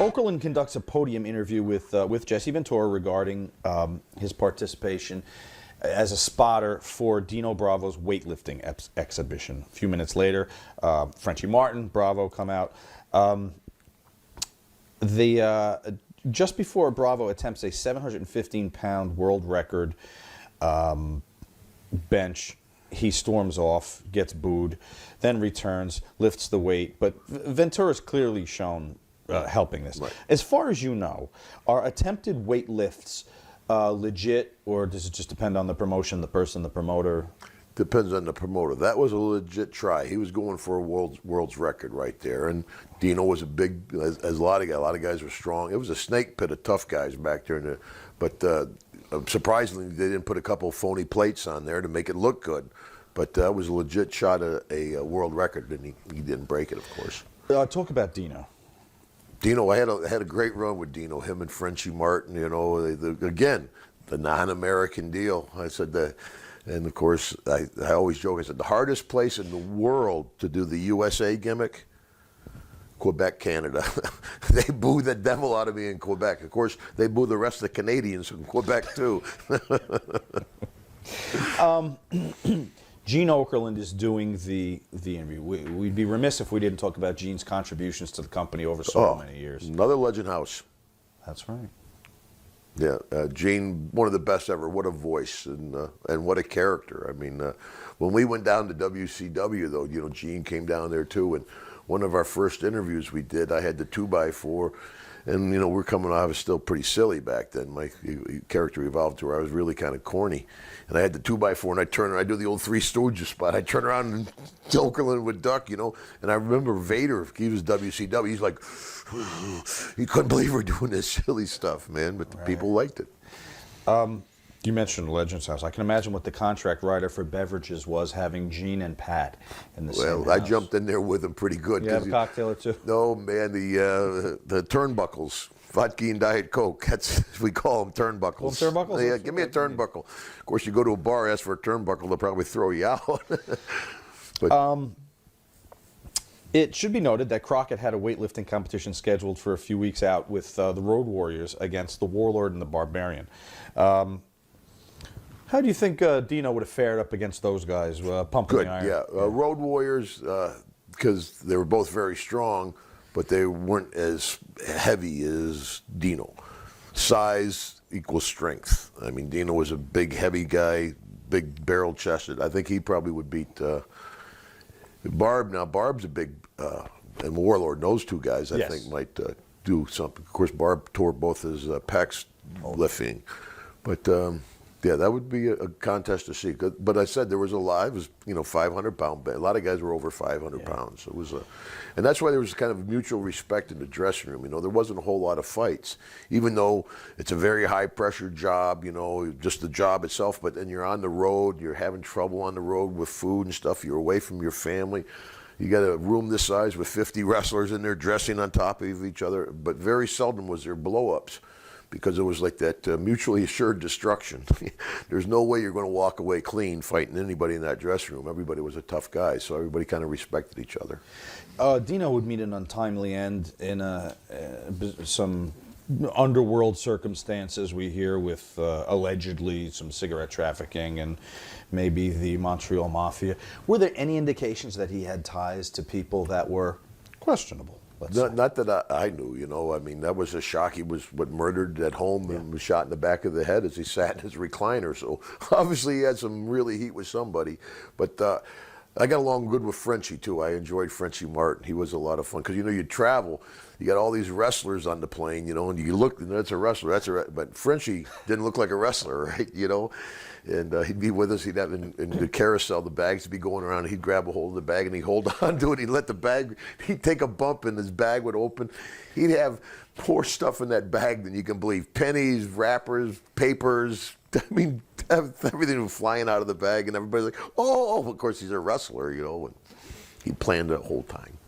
Okerlund conducts a podium interview with Jesse Ventura regarding his participation as a spotter for Dino Bravo's weightlifting exhibition. A few minutes later, Frenchie Martin, Bravo come out. Just before Bravo attempts a 715-pound world record bench, he storms off, gets booed, then returns, lifts the weight. But Ventura's clearly shown helping this. Right. As far as you know, are attempted weight lifts legit, or does it just depend on the promotion, the person, the promoter? Depends on the promoter. That was a legit try. He was going for a world's record right there. And Dino was a big, as a lot of guys were strong. It was a snake pit of tough guys back there. But surprisingly, they didn't put a couple of phony plates on there to make it look good. But that was a legit shot at a world record, and he didn't break it, of course. Talk about Dino. Dino, I had a great run with Dino. Him and Frenchie Martin. You know, again, the non-American deal. I said that. And, of course, I always joke, I said, the hardest place in the world to do the USA gimmick, Quebec, Canada. They boo the devil out of me in Quebec. Of course, they boo the rest of the Canadians in Quebec, too. Gene Okerlund is doing the interview. We'd be remiss if we didn't talk about Gene's contributions to the company over so many years. Another legend house. That's right. Yeah, Gene, one of the best ever. What a voice and what a character. I mean, when we went down to WCW, though, you know, Gene came down there too. And one of our first interviews we did, I had the 2x4, and you know, we're coming. I was still pretty silly back then. My character evolved to where I was really kind of corny, and I had the 2x4, and I turn around, I do the old Three Stooges spot. I turn around and Okerlund would duck, you know. And I remember Vader, he was WCW. He's like, he couldn't believe we're doing this silly stuff, man. But the people liked it. You mentioned Legends House. I can imagine what the contract writer for beverages was having Gene and Pat in the same house. Well, I jumped in there with him pretty good. You have a cocktail or two? No, man, the turnbuckles, vodka and Diet Coke, that's, we call them turnbuckles. Call them turnbuckles? Yeah, give me a turnbuckle. Of course, you go to a bar, ask for a turnbuckle, they'll probably throw you out. But, it should be noted that Crockett had a weightlifting competition scheduled for a few weeks out with the Road Warriors against the Warlord and the Barbarian. How do you think Dino would have fared up against those guys, pumping good, the iron? yeah. Road Warriors, because they were both very strong, but they weren't as heavy as Dino. Size equals strength. I mean, Dino was a big, heavy guy, big barrel-chested. I think he probably would beat Barb. Now, Barb's a big, and Warlord, those two guys, I think, might do something. Of course, Barb tore both his pecs lifting. But, yeah, that would be a contest to see. But I said there was a lot. It was, you know, 500-pound. A lot of guys were over 500 pounds. It was and that's why there was kind of mutual respect in the dressing room. You know, there wasn't a whole lot of fights, even though it's a very high-pressure job. You know, just the job itself. But then you're on the road. You're having trouble on the road with food and stuff. You're away from your family. You got a room this size with 50 wrestlers in there dressing on top of each other. But very seldom was there blow-ups, because it was like that mutually assured destruction. There's no way you're going to walk away clean fighting anybody in that dressing room. Everybody was a tough guy, so everybody kind of respected each other. Dino would meet an untimely end in some underworld circumstances we hear with allegedly some cigarette trafficking and maybe the Montreal Mafia. Were there any indications that he had ties to people that were questionable? Not that I knew, you know. I mean, that was a shock. He was murdered at home and was shot in the back of the head as he sat in his recliner. So obviously he had some really heat with somebody. But I got along good with Frenchie too. I enjoyed Frenchie Martin. He was a lot of fun because, you know, you travel, you got all these wrestlers on the plane, you know, and you look, and that's a wrestler. But Frenchie didn't look like a wrestler, right? You know. And he'd be with us. He'd have in the carousel, the bags would be going around. And he'd grab a hold of the bag and he'd hold on to it. He'd let the bag. He'd take a bump and his bag would open. He'd have more stuff in that bag than you can believe: pennies, wrappers, papers. I mean, everything was flying out of the bag, and everybody's like, "Oh!" Of course, he's a wrestler, you know. And he planned the whole time.